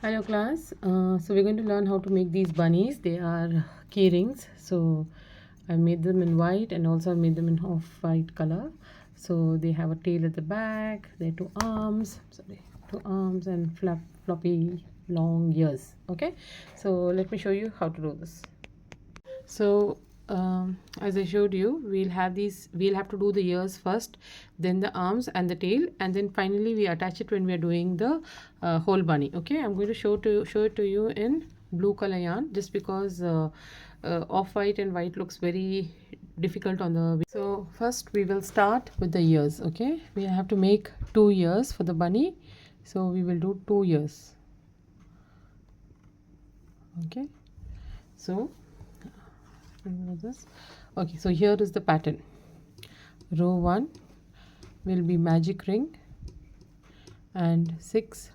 Hello class. So we're going to learn how to make these bunnies. They are key rings. So I made them in white and also I made them in off-white color. So they have a tail at the back. They're two arms and floppy long ears. Okay. So let me show you how to do this. So as I showed you, we'll have to do the ears first, then the arms and the tail, and then finally we attach it when we are doing the whole bunny. Okay, I'm going to show it to you in blue color yarn, just because off white and white looks very difficult on the. So first we will start with the ears. Okay, we have to make 2 ears for the bunny, so we will do 2 ears. Okay, so this. Okay, so here is the pattern. Row 1 will be magic ring and 6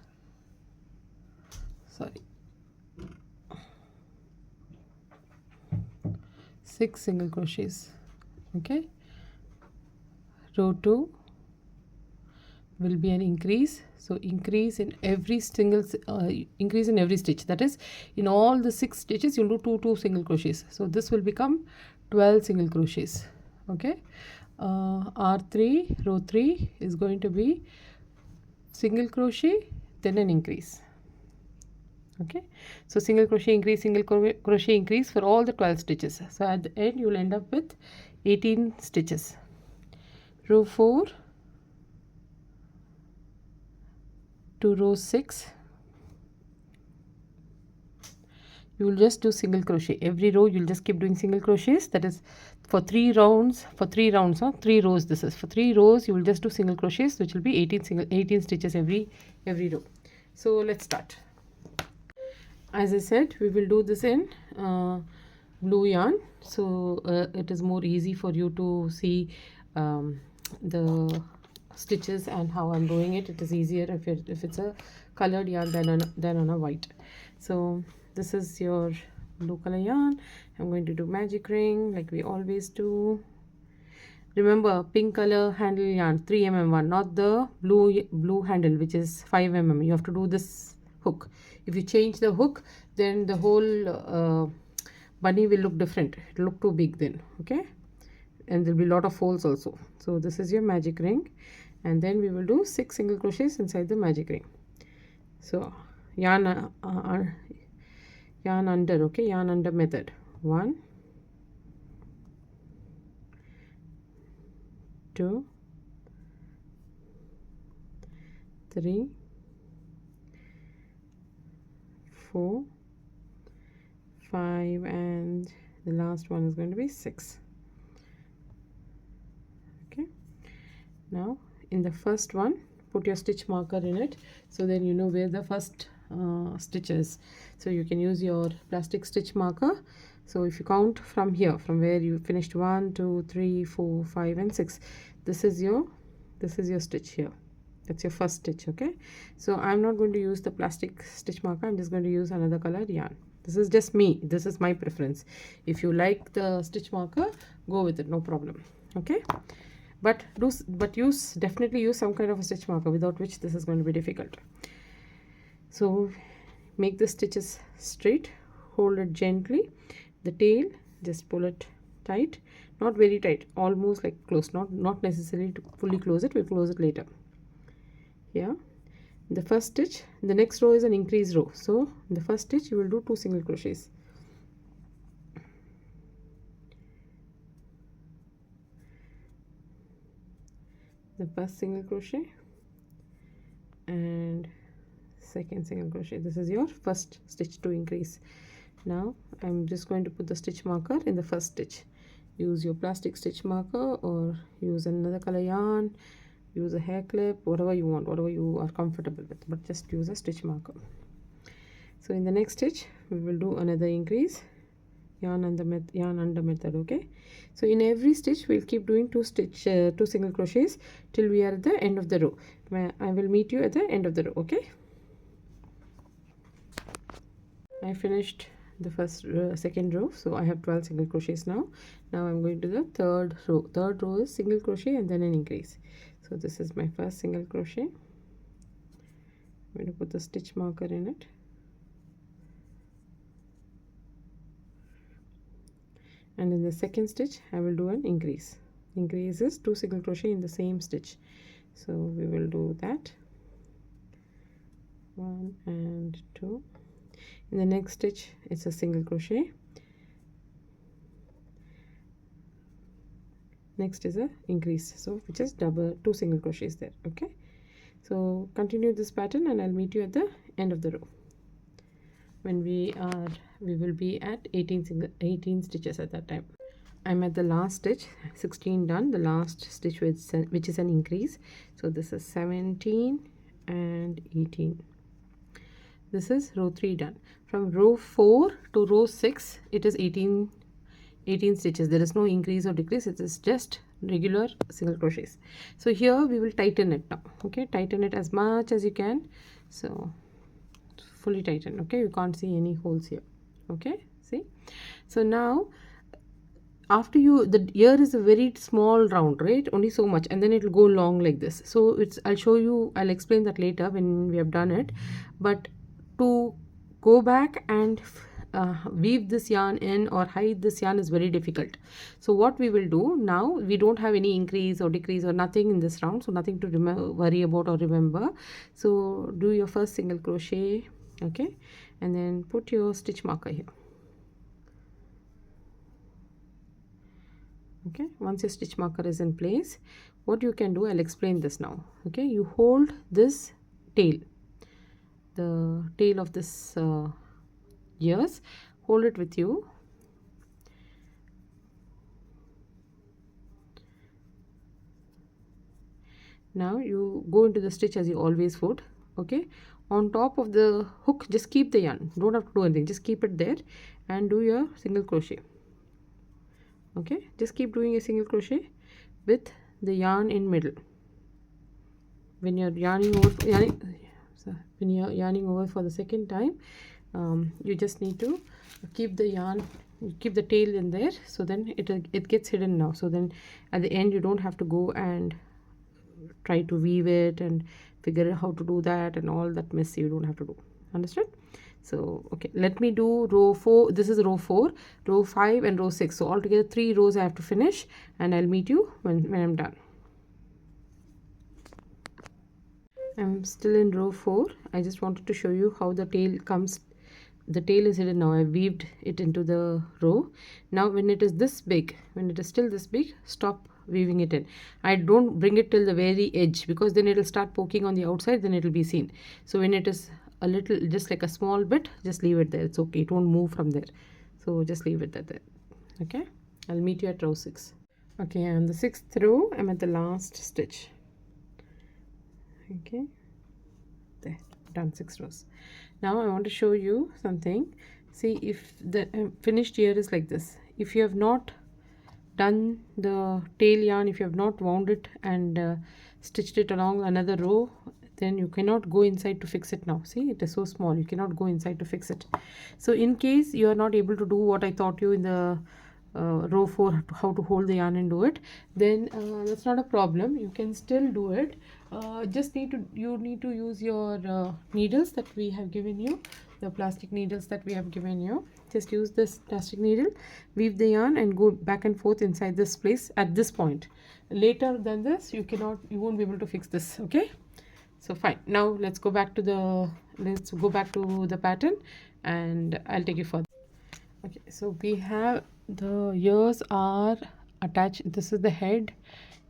single crochets. Okay, row 2 will be an increase, so increase in every stitch, that is in all the 6 stitches you'll do 2 single crochets, so this will become 12 single crochets. Okay, R3 row 3 is going to be single crochet, then an increase. Okay, so single crochet increase, single crochet increase for all the 12 stitches. So at the end you will end up with 18 stitches. Row 4 to row 6 you will just do single crochet. Every row you'll just keep doing single crochets. That is for 3 rounds, 3 rows. This is for 3 rows you will just do single crochets, which will be 18 stitches every row. So let's start. As I said, we will do this in blue yarn, so it is more easy for you to see the stitches and how I'm doing it. It is easier if it's a colored yarn than on a white. So this is your blue color yarn. I'm going to do magic ring like we always do. Remember, pink color handle yarn 3mm1, not the blue handle which is 5mm. You have to do this hook. If you change the hook, then the whole bunny will look different. It will look too big then. Okay, and there will be a lot of folds also. So this is your magic ring, and then we will do 6 single crochets inside the magic ring. So yarn under. Okay, yarn under method. 1, 2, 3, 4, 5, and the last one is going to be 6. Okay, now in the first one put your stitch marker in it, so then you know where the first stitch is. So you can use your plastic stitch marker. So if you count from here, from where you finished 1, 2, 3, 4, 5 and 6, this is your stitch here. That's your first stitch. Okay, so I'm not going to use the plastic stitch marker. I'm just going to use another colored yarn. This is just me, this is my preference. If you like the stitch marker, go with it, no problem. Okay, but definitely use some kind of a stitch marker, without which this is going to be difficult. So make the stitches straight, hold it gently. The tail, just pull it tight, not very tight, almost like close, not necessarily to fully close it. We'll close it later. Here, the first stitch, the next row is an increase row, so in the first stitch you will do 2 single crochets. The first single crochet and second single crochet. This is your first stitch to increase. Now I'm just going to put the stitch marker in the first stitch. Use your plastic stitch marker or use another color yarn, use a hair clip, whatever you want, whatever you are comfortable with, but just use a stitch marker. So in the next stitch we will do another increase, yarn under method. Okay, so in every stitch we'll keep doing 2 single crochets till we are at the end of the row. I will meet you at the end of the row. Okay, I finished the second row, so I have 12 single crochets now. Now I'm going to the third row. Third row is single crochet and then an increase. So this is my first single crochet. I'm going to put the stitch marker in it. and in the second stitch I will do an increase. Increase is 2 single crochet in the same stitch, so we will do that, 1 and 2. In the next stitch it's a single crochet, next is a increase, so which is double 2 single crochets there. Okay, so continue this pattern and I'll meet you at the end of the row when we will be at 18 stitches at that time. I'm at the last stitch, 16 done, the last stitch which is an increase, so this is 17 and 18. This is row 3 done. From row 4 to row 6 it is 18 stitches. There is no increase or decrease, it is just regular single crochets. So here we will tighten it now. Okay, tighten it as much as you can, so fully tighten. Okay, you can't see any holes here. Okay, see, so now after the ear is a very small round, right, only so much, and then it will go long like this. So I'll explain that later when we have done it. But to go back and weave this yarn in or hide this yarn is very difficult. So what we will do now, we don't have any increase or decrease or nothing in this round, so nothing to worry about or remember. So do your first single crochet, okay, and then put your stitch marker here. Okay, once your stitch marker is in place, what you can do, I'll explain this now. Okay, you hold this tail, the tail of this ears, hold it with you. Now you go into the stitch as you always would. Okay, on top of the hook just keep the yarn, don't have to do anything, just keep it there and do your single crochet. Okay, just keep doing a single crochet with the yarn in middle. When you're yarning over for the second time, you just need to keep the yarn, keep the tail in there, so then it gets hidden now. So then at the end you don't have to go and try to weave it and figure out how to do that and all that mess. You don't have to do. Understood? So okay, let me do row 4. This is row 4, row 5 and row 6. So altogether 3 rows I have to finish, and I'll meet you when I'm done. I'm still in row 4. I just wanted to show you how the tail comes. The tail is hidden now. I weaved it into the row. Now when it is this big, when it is still this big, stop weaving it in. I don't bring it till the very edge, because then it will start poking on the outside, then it will be seen. So when it is a little, just like a small bit, just leave it there. It's okay, it won't move from there, so just leave it there. Okay, I'll meet you at row 6. Okay, on the 6th row I'm at the last stitch. Okay, there, done 6 rows. Now I want to show you something. See, if the finished ear is like this, if you have not done the tail yarn, if you have not wound it and stitched it along another row, then you cannot go inside to fix it now. See, it is so small, you cannot go inside to fix it. So in case you are not able to do what I taught you in the row 4, how to hold the yarn and do it, then that's not a problem, you can still do it. You need to use your needles that we have given you, the plastic needles that we have given you. Just use this plastic needle, weave the yarn and go back and forth inside this place at this point. Later than this you won't be able to fix this. Okay, so fine. Now let's go back to the pattern and I'll take you further. Okay, so we have the ears are attached. This is the head,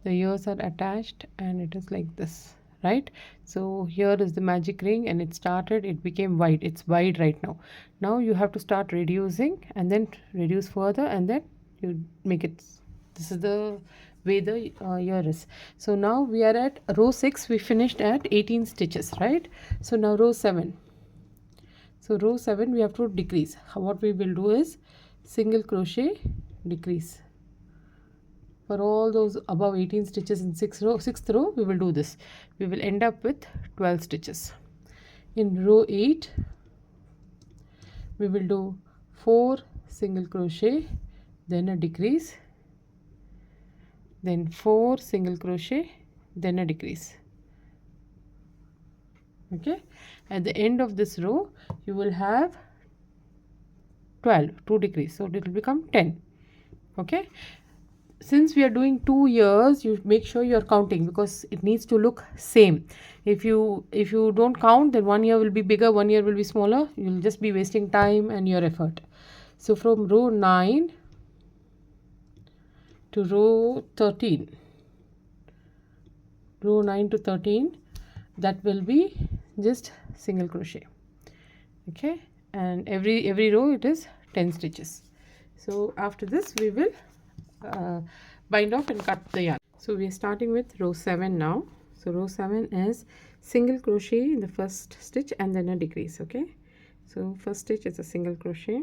the ears are attached, and it is like this, right? So here is the magic ring, and it became wide. It's wide right now. Now you have to start reducing and then reduce further, and then you make it. This is the way the ear is. So now we are at row 6. We finished at 18 stitches, right? So now row 7. So row 7 we have to decrease. What we will do is single crochet, decrease. For all those above 18 stitches in 6th row, we will do this. We will end up with 12 stitches. In row 8, we will do 4 single crochet, then a decrease, then 4 single crochet, then a decrease. Okay, at the end of this row you will have 12, 2 decrease, so it will become 10. Okay, since we are doing 2 years, you make sure you are counting because it needs to look same. If you don't count, then 1 year will be bigger, 1 year will be smaller. You'll just be wasting time and your effort. So from row 9 to row 13, row 9 to 13, that will be just single crochet. Okay, and every row it is 10 stitches. So after this we will uh, bind off and cut the yarn. So we are starting with row 7 now. So row 7 is single crochet in the first stitch and then a decrease. Okay, so first stitch is a single crochet,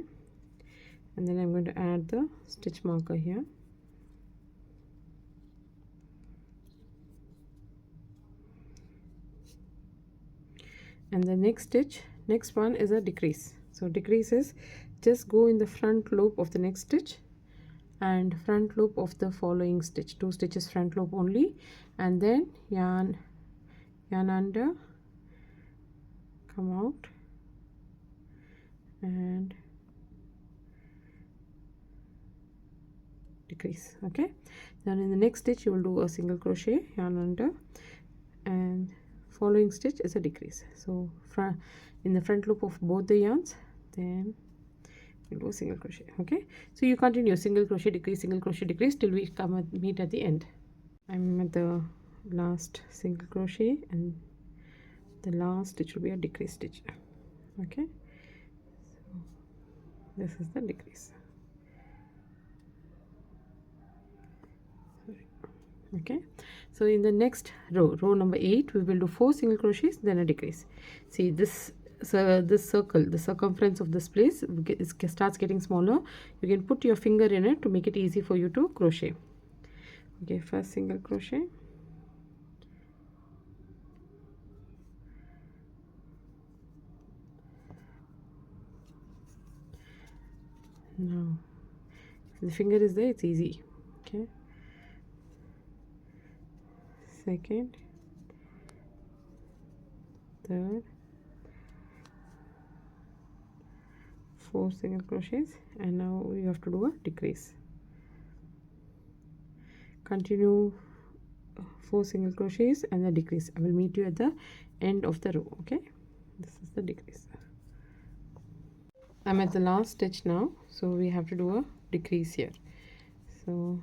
and then I'm going to add the stitch marker here. And the next one is a decrease. So decrease is just go in the front loop of the next stitch and front loop of the following stitch, 2 stitches front loop only, and then yarn under, come out, and decrease. Okay, then in the next stitch you will do a single crochet, yarn under, and following stitch is a decrease. So in the front loop of both the yarns, then we'll do a single crochet. Okay, so you continue single crochet, decrease, single crochet, decrease till we meet at the end. I'm at the last single crochet, and the last stitch will be a decrease stitch. Okay, so this is the decrease. Okay, so in the next row number 8, we will do 4 single crochets, then a decrease. See this, so this circle, the circumference of this place starts getting smaller. You can put your finger in it to make it easy for you to crochet. Okay, first single crochet, now if the finger is there, it's easy. Okay, second, third, 4 single crochets, and now you have to do a decrease. Continue 4 single crochets and a decrease. I will meet you at the end of the row. Okay, this is the decrease. I'm at the last stitch now, so we have to do a decrease here. So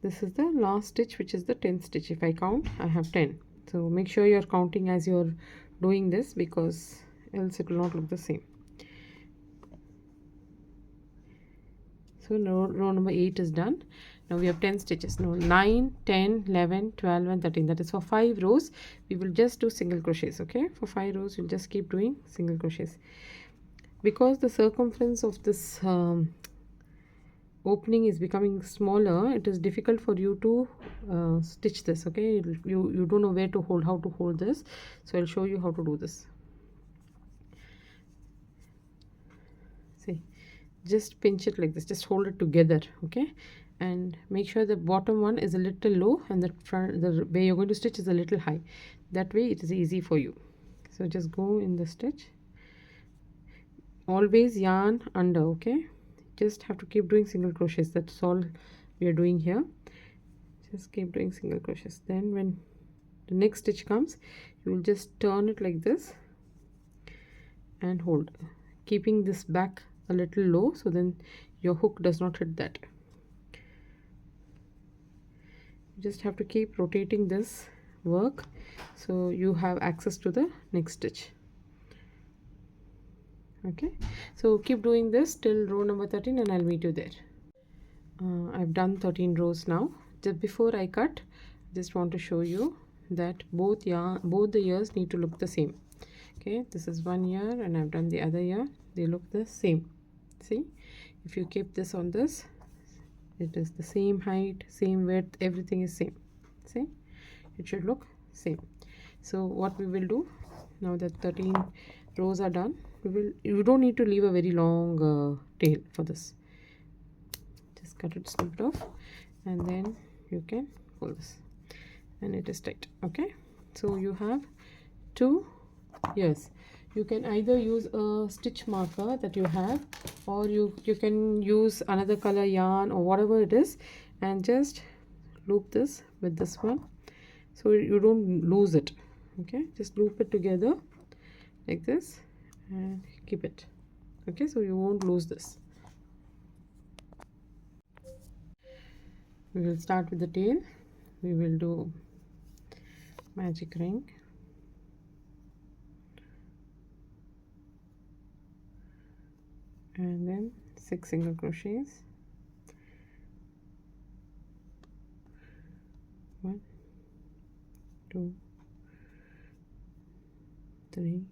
this is the last stitch, which is the 10th stitch. If I count, I have 10. So make sure you're counting as you're doing this, because else it will not look the same. So now row number 8 is done. Now we have 10 stitches. Now 9, 10, 11, 12 and 13. That is for 5 rows. We will just do single crochets. Okay, for 5 rows you'll just keep doing single crochets. Because the circumference of this opening is becoming smaller, it is difficult for you to stitch this. Okay, you don't know where to hold, how to hold this, so I'll show you how to do this. See, just pinch it like this, just hold it together. Okay, and make sure the bottom one is a little low and the front, the way you're going to stitch, is a little high. That way it is easy for you. So just go in the stitch, always yarn under. Okay, just have to keep doing single crochets. That's all we are doing here. Just keep doing single crochets. Then when the next stitch comes, you will just turn it like this and hold, keeping this back a little low, so then your hook does not hit that. You just have to keep rotating this work so you have access to the next stitch. Okay, so keep doing this till row number 13 and I'll meet you there. I've done 13 rows now. Just before I cut, just want to show you that both the ears need to look the same. Okay, this is one ear and I've done the other ear. They look the same. See, if you keep this on this, it is the same height, same width, everything is same. See, it should look same. So what we will do now that 13 rows are done, you don't need to leave a very long tail for this. Just cut it, snip it off, and then you can pull this and it is tight. Okay, so you have 2 ears. You can either use a stitch marker that you have, or you can use another color yarn or whatever it is, and just loop this with this one so you don't lose it. Okay, just loop it together like this and keep it. Okay, so you won't lose this. We will start with the tail. We will do magic ring, and then 6 single crochets. 1 2 3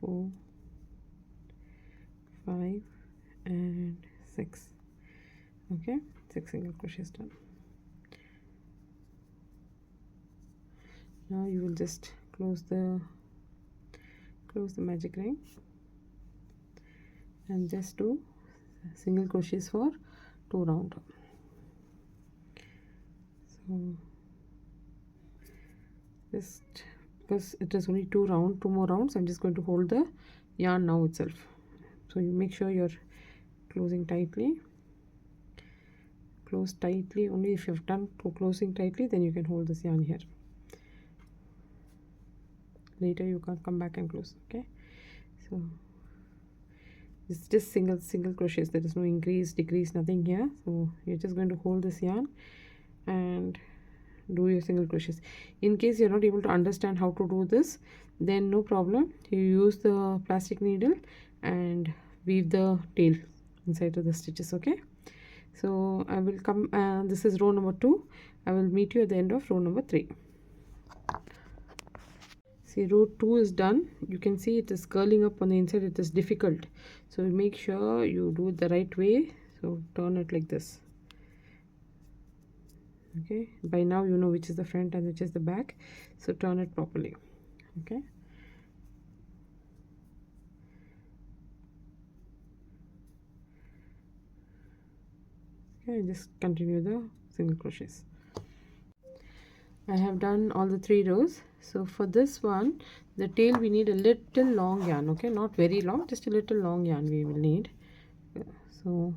4 5 and 6. Okay, 6 single crochets done. Now you will just close the magic ring and just do single crochets for 2 rounds. So just because it is only 2 more rounds, I'm just going to hold the yarn now itself. So you make sure you're closing tightly. Close tightly. Only if you've done closing tightly, then you can hold this yarn here. Later you can't come back and close. Okay, so it's just single crochets. There is no increase, decrease, nothing here. So you're just going to hold this yarn and do your single crochets. In case you're not able to understand how to do this, then no problem, you use the plastic needle and weave the tail inside of the stitches. Okay, so I will come, this is row number 2. I will meet you at the end of row number 3. See, row 2 is done. You can see it is curling up on the inside. It is difficult, so make sure you do it the right way. So turn it like this. Okay, by now you know which is the front and which is the back, so turn it properly. Okay, just continue the single crochets. I have done all the 3 rows. So for this one, the tail we need a little long yarn. Okay, not very long, just a little long yarn we will need. So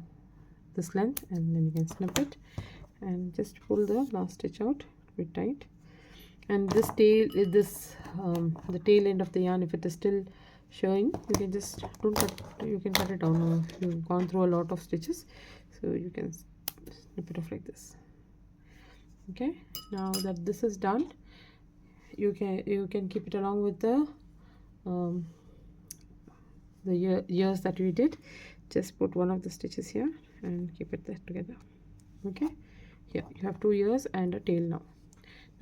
this length, and then you can snip it and just pull the last stitch out a bit tight. And this tail, the tail end of the yarn, if it is still showing, you can just you can cut it down. You've gone through a lot of stitches, so you can snip it off like this. Okay, now that this is done, you can keep it along with the ears that we did. Just put one of the stitches here and keep it there together. Okay, here you have 2 ears and a tail now.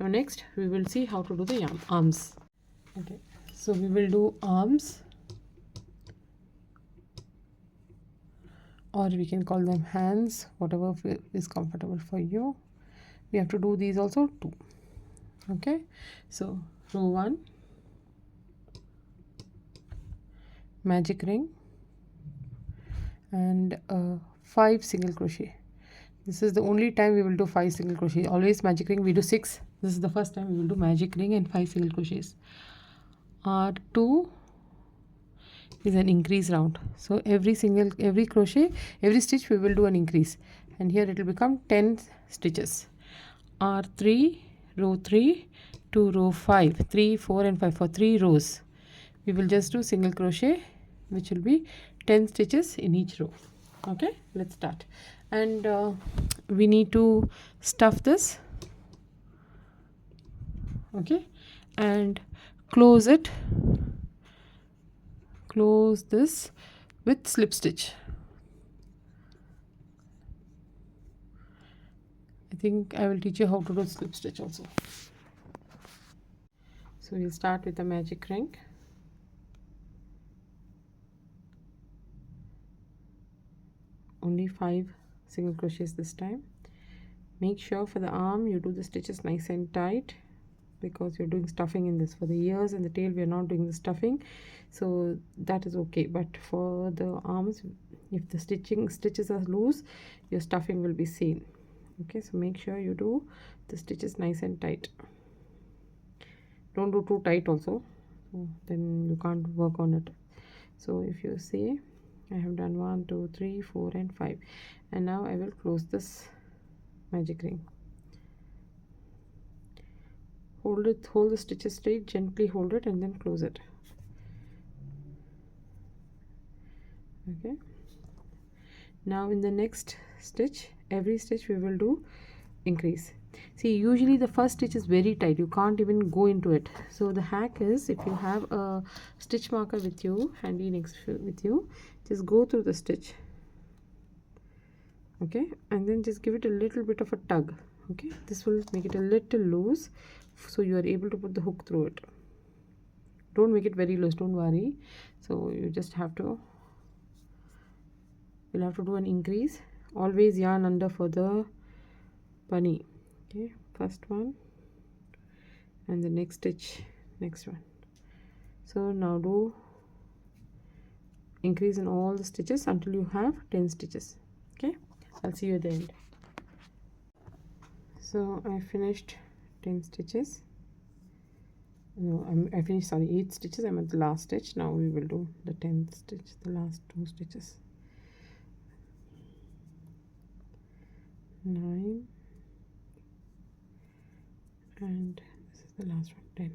Now next we will see how to do the arms. Okay, so we will do arms, or we can call them hands, whatever is comfortable for you. We have to do these also too. Okay, so row 1, magic ring and 5 single crochet. This is the only time we will do 5 single crochet. Always magic ring we do 6. This is the first time we will do magic ring and 5 single crochets. R2 is an increase round. So every crochet, every stitch we will do an increase, and here it will become 10 stitches. R3, row 3 to row 5, 3, 4 and 5. For 3 rows we will just do single crochet, which will be 10 stitches in each row. Okay, let's start. And we need to stuff this. Okay, and close this with slip stitch. I think I will teach you how to do slip stitch also. So we'll start with the magic ring. Only 5 single crochets this time. Make sure for the arm you do the stitches nice and tight, because you're doing stuffing in this. For the ears and the tail we are not doing the stuffing, so that is okay. But for the arms, if the stitches are loose, your stuffing will be seen. Okay, so make sure you do the stitches nice and tight. Don't do too tight also, so then you can't work on it. So if you see, I have done 1 2 3 4 and 5, and now I will close this magic ring. Hold the stitches straight, gently hold it, and then close it. Okay, now in the next stitch, every stitch we will do increase. See, usually the first stitch is very tight, you can't even go into it. So the hack is, if you have a stitch marker with you, handy next with you, just go through the stitch, okay, and then just give it a little bit of a tug. Okay, this will make it a little loose, so you are able to put the hook through it. Don't make it very loose, don't worry. So you just have to, you'll have to do an increase. Always yarn under for the bunny. Okay, first one, and the next stitch, next one. So now do increase in all the stitches until you have 10 stitches. Okay, I'll see you at the end. So I finished 10 stitches. No, I finished, sorry, 8 stitches. I'm at the last stitch. Now we will do the 10th stitch, the last 2 stitches. 9, and this is the last one, 10.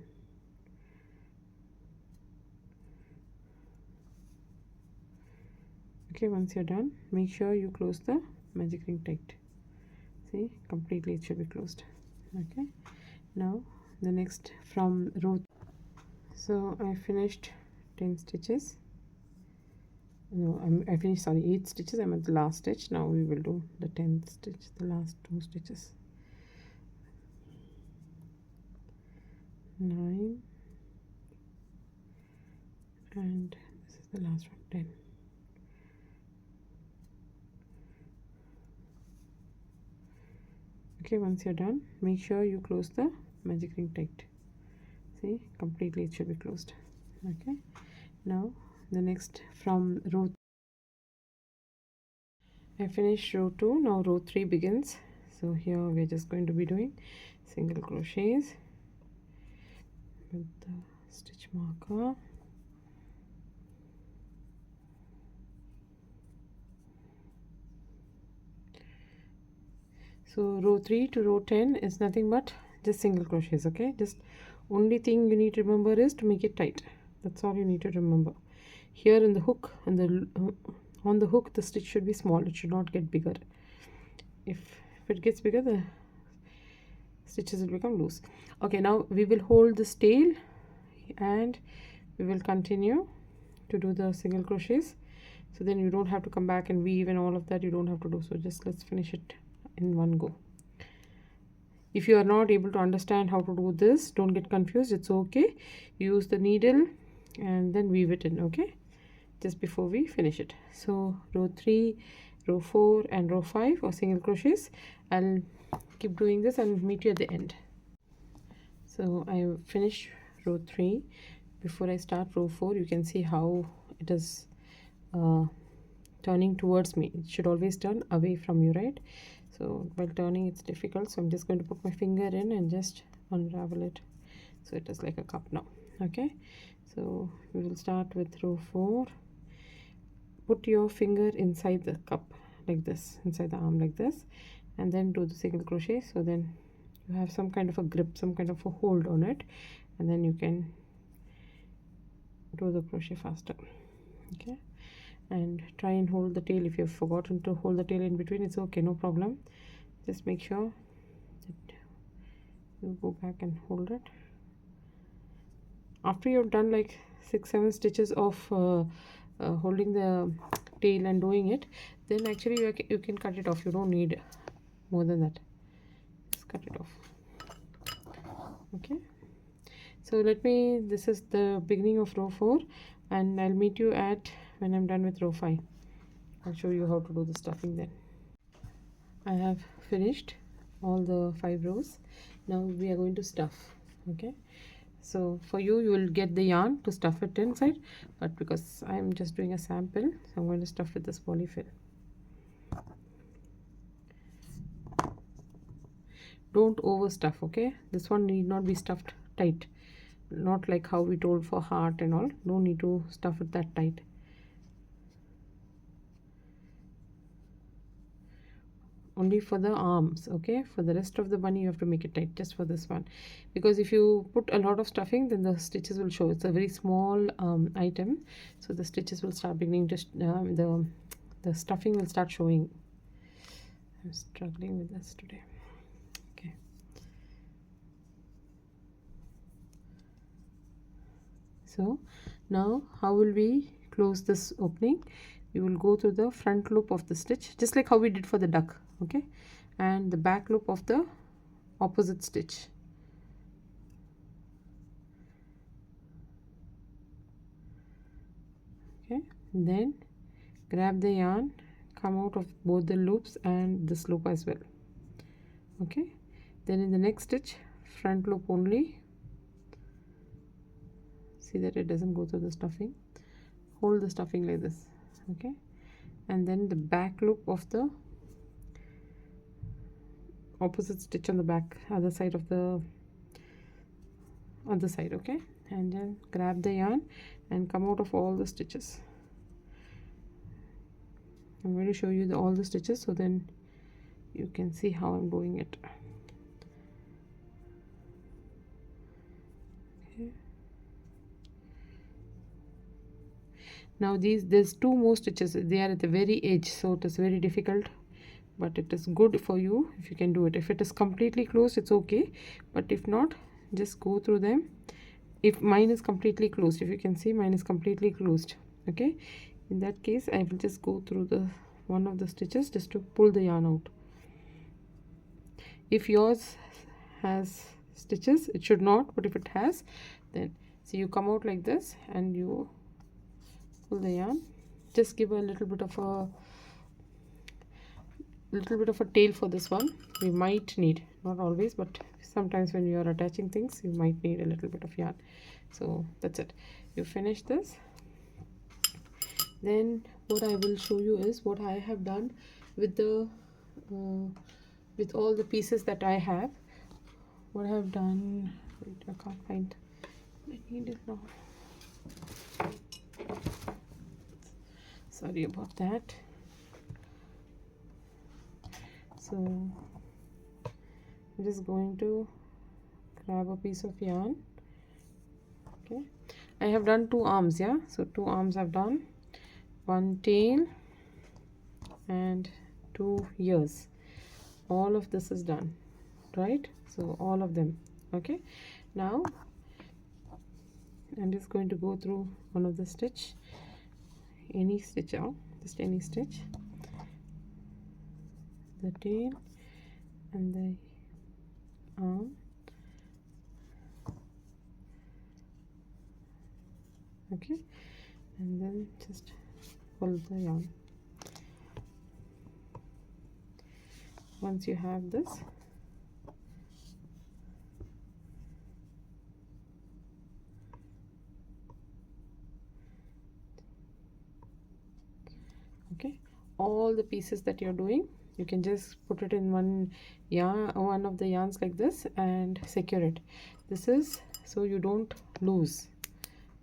Okay, once you're done, make sure you close the magic ring tight. See, completely it should be closed. Okay, now the next from row. So I finished 10 stitches. No, I finished, sorry, 8 stitches. I'm at the last stitch. Now we will do the 10th stitch, the last 2 stitches. 9, and this is the last one, 10. Okay, once you're done, make sure you close the magic ring tight. See, completely it should be closed. Okay, now the next from row. I finished row 2. Now row 3 begins. So here we're just going to be doing single crochets with the stitch marker. So row 3 to row 10 is nothing but just single crochets. Okay, just only thing you need to remember is to make it tight. That's all you need to remember. Here in the hook, and on the hook, the stitch should be small, it should not get bigger. If it gets bigger, the stitches will become loose. Okay, now we will hold this tail and we will continue to do the single crochets, so then you don't have to come back and weave and all of that, you don't have to do. So just let's finish it in one go. If you are not able to understand how to do this, don't get confused, it's okay. Use the needle and then weave it in, okay, just before we finish it. So row 3, row 4 and row 5 are single crochets. I'll keep doing this and meet you at the end. So I finished row 3. Before I start row 4, you can see how it is turning towards me. It should always turn away from you, right? So while turning it's difficult, so I'm just going to put my finger in and just unravel it, so it is like a cup now. Okay, so we will start with row 4. Put your finger inside the cup like this, inside the arm like this, and then do the single crochet, so then you have some kind of a grip, some kind of a hold on it, and then you can do the crochet faster. Okay, and try and hold the tail. If you've forgotten to hold the tail in between, it's okay, no problem. Just make sure that you go back and hold it. After you've done like 6-7 stitches of holding the tail and doing it, then actually you can cut it off. You don't need more than that, just cut it off. Okay, so this is the beginning of row 4, and I'll meet you at when I'm done with row 5. I'll show you how to do the stuffing then. I have finished all the 5 rows. Now we are going to stuff. Okay, so for you will get the yarn to stuff it inside, but because I'm just doing a sample, so I'm going to stuff with this polyfill. Don't overstuff. Okay, this one need not be stuffed tight. not like how we told for heart and all. No need to stuff it that tight. Only for the arms, okay? For the rest of the bunny you have to make it tight, just for this one, because if you put a lot of stuffing then the stitches will show. It's a very small item, so the stitches will start beginning to the stuffing will start showing. I'm struggling with this today. Okay, so now how will we close this opening? We will go through the front loop of the stitch, just like how we did for the duck, okay, and the back loop of the opposite stitch. Okay, and then grab the yarn, come out of both the loops and this loop as well. Okay, then in the next stitch, front loop only. See that it doesn't go through the stuffing. Hold the stuffing like this, okay, and then the back loop of the opposite stitch on the back other side of the other side, okay, and then grab the yarn and come out of all the stitches. I'm going to show you all the stitches so then you can see how I'm doing it. Okay. Now there's two more stitches. They are at the very edge, so it is very difficult, but it is good for you if you can do it. If it is completely closed, it's okay, but if not, just go through them. If mine is completely closed, if you can see, mine is completely closed, okay, in that case I will just go through the one of the stitches just to pull the yarn out. If yours has stitches, it should not, but if it has, then see, you come out like this and you pull the yarn. Just give a little bit of a tail for this one. We might need, not always, but sometimes when you are attaching things you might need a little bit of yarn. So that's it, you finish this. Then what I will show you is what I have done with the with all the pieces that I have. What I have done, wait, I can't find, I need it now, sorry about that. So I'm just going to grab a piece of yarn. Okay, I have done two arms, yeah, so two arms I've done, one tail and two ears. All of this is done, right? So all of them, okay. Now I'm just going to go through one of the stitch, any stitch out, just any stitch, the tail and the arm, okay, and then just pull the yarn. Once you have this, okay, all the pieces that you're doing, you can just put it in one yarn, one of the yarns like this, and secure it. This is so you don't lose,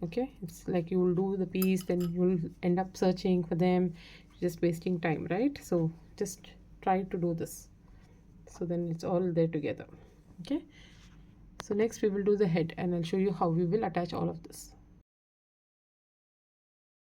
okay. It's like you will do the piece, then you'll end up searching for them, just wasting time, right? So just try to do this, so then it's all there together, okay. So next we will do the head and I'll show you how we will attach all of this.